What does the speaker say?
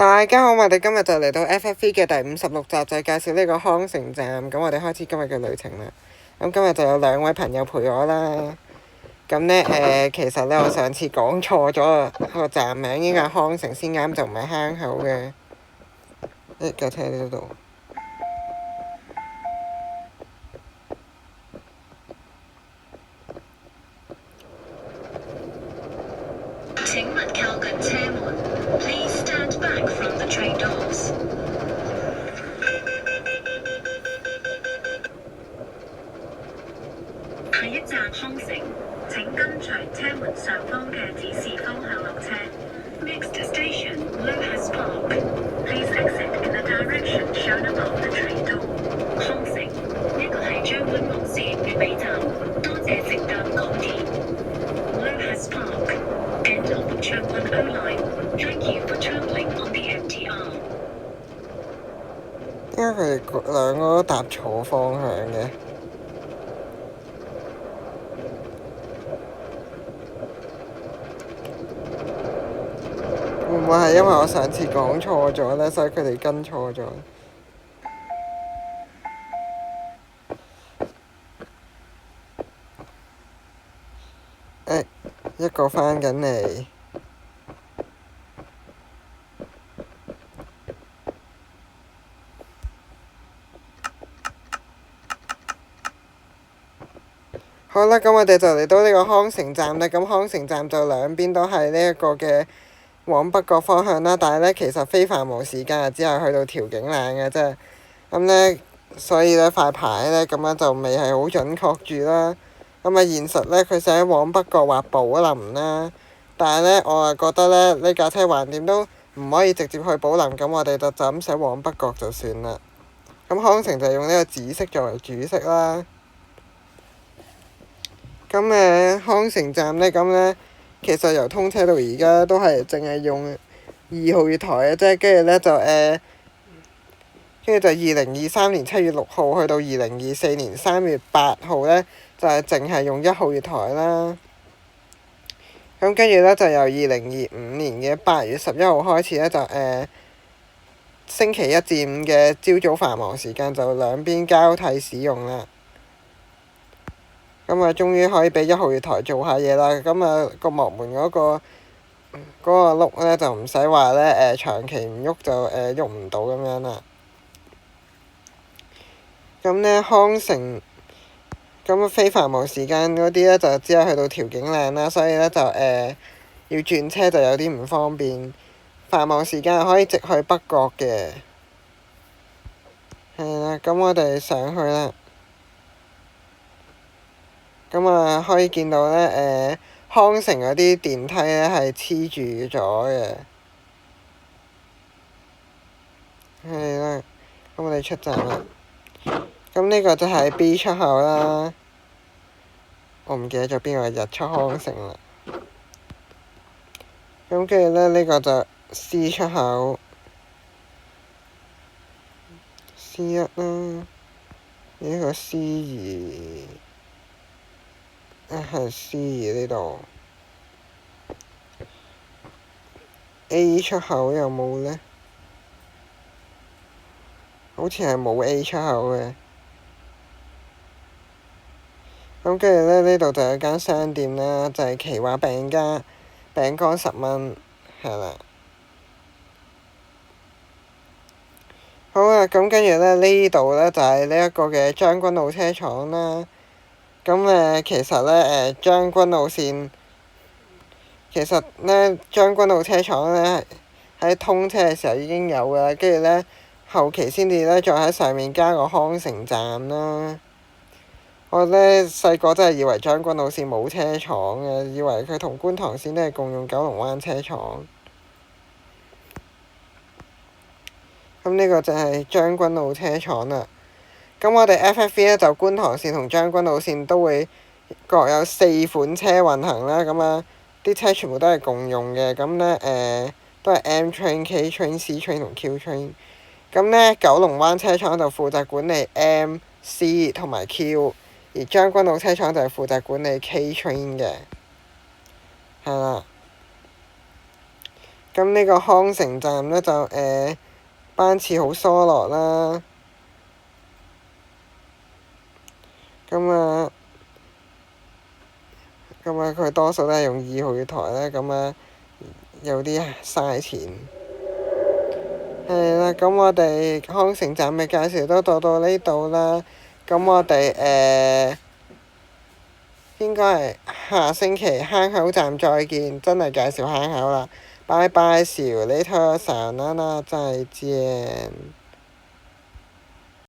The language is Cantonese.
大家好，我哋今日就嚟到 FFV 嘅第56集，就係介紹呢個康城站。咁我哋開始今日嘅旅程啦。咁今日就有2位朋友陪我啦。咁呢，其實呢，我上次講錯咗個站名，應該係康城先啱，就唔係坑口嘅。架車喺呢度。請勿靠近車門。Please stand back from the train doors。下一站康城，請跟隨車門上方嘅指示方向落車。Next station, Lohas Park. Please exit in the direction shown above the train door. 康城，呢個係將軍澳線嘅尾站，多謝直達港鐵。Lohas Park, end of the 將軍澳 line. Thank you for travelling on the MTR. 點解佢哋兩個都搭錯方向嘅？會唔會係因為我上次講錯咗呢？所以佢哋跟錯咗？一個返緊嚟。好啦，咁我哋就嚟到呢個康城站啦。咁康城站就兩邊都係呢一個嘅往北角方向啦，但係呢，其實非繁忙時間只係去到調景嶺嘅啫。咁呢，所以呢塊牌呢，咁樣就未係好準確住啦。咁啊現實呢，佢寫往北角或寶林啦，但係呢，我啊覺得呢架車橫掂都唔可以直接去寶林，咁我哋就咁寫往北角就算啦。咁康城就用呢個紫色作為主色啦。咁康城站呢，咁呢，其實由通車到而家都係淨係用2號月台嘅啫，跟住呢，就2023年7月6號去到2024年3月8號呢，就係淨係用1號月台啦。咁跟住呢，就由2025年嘅8月11號開始呢，就星期1至5嘅朝早繁忙時間就兩邊交替使用啦。咁啊，終於可以俾1號月台做下嘢啦。咁啊，個幕門嗰個轆呢，就唔使話呢長期唔喐就喐唔到咁樣啦。咁呢，康城咁非繁忙時間嗰啲呢，就只係去到調景嶺啦，所以呢，就要轉車就有啲唔方便。繁忙時間係可以直去北角嘅。係啦，咁我哋上去啦。咁啊，可以見到呢，康城嗰啲電梯呢係黐住咗嘅。係啦，咁我哋出站啦。咁呢個就係 B 出口啦。我唔記得咗邊個係日出康城啦。咁跟住呢個就 C 出口。C1啦，呢個 C2。係 C2呢度。A 出口有冇呢？好似係冇 A 出口嘅。咁跟住呢度就有間商店啦，就係奇華餅家，餅乾10蚊，係啦。好啊，咁跟住呢度呢，就係呢一個嘅將軍澳車廠啦。咁其實呢，將軍澳線，其實呢，將軍澳車廠呢，喺通車嘅時候已經有㗎啦，跟住呢，後期先至呢，再喺上面加個康城站啦。我呢細個真係以為將軍澳線冇車廠嘅，以為佢同觀塘線都係共用九龍灣車廠。咁呢個就係將軍澳車廠啦。咁我哋 FFV 呢，就觀塘線同將軍澳線都會各有4款車運行啦。咁啊，啲車全部都係共用嘅。咁呢，都係 M train、K train、C train 同 Q train。咁呢，九龍灣車廠就負責管理 M、C 同埋 Q， 而將軍澳車廠就係負責管理 K train 嘅。係啦。咁呢個康城站呢，就班次好疏落啦。佢多數都係用2號月台啦，有啲嘥錢。係啦，咁我哋康城站嘅介紹都到呢度啦。咁我哋應該係下星期坑口站再見，真係介紹坑口啦。拜拜，See you later，sayonara，再見。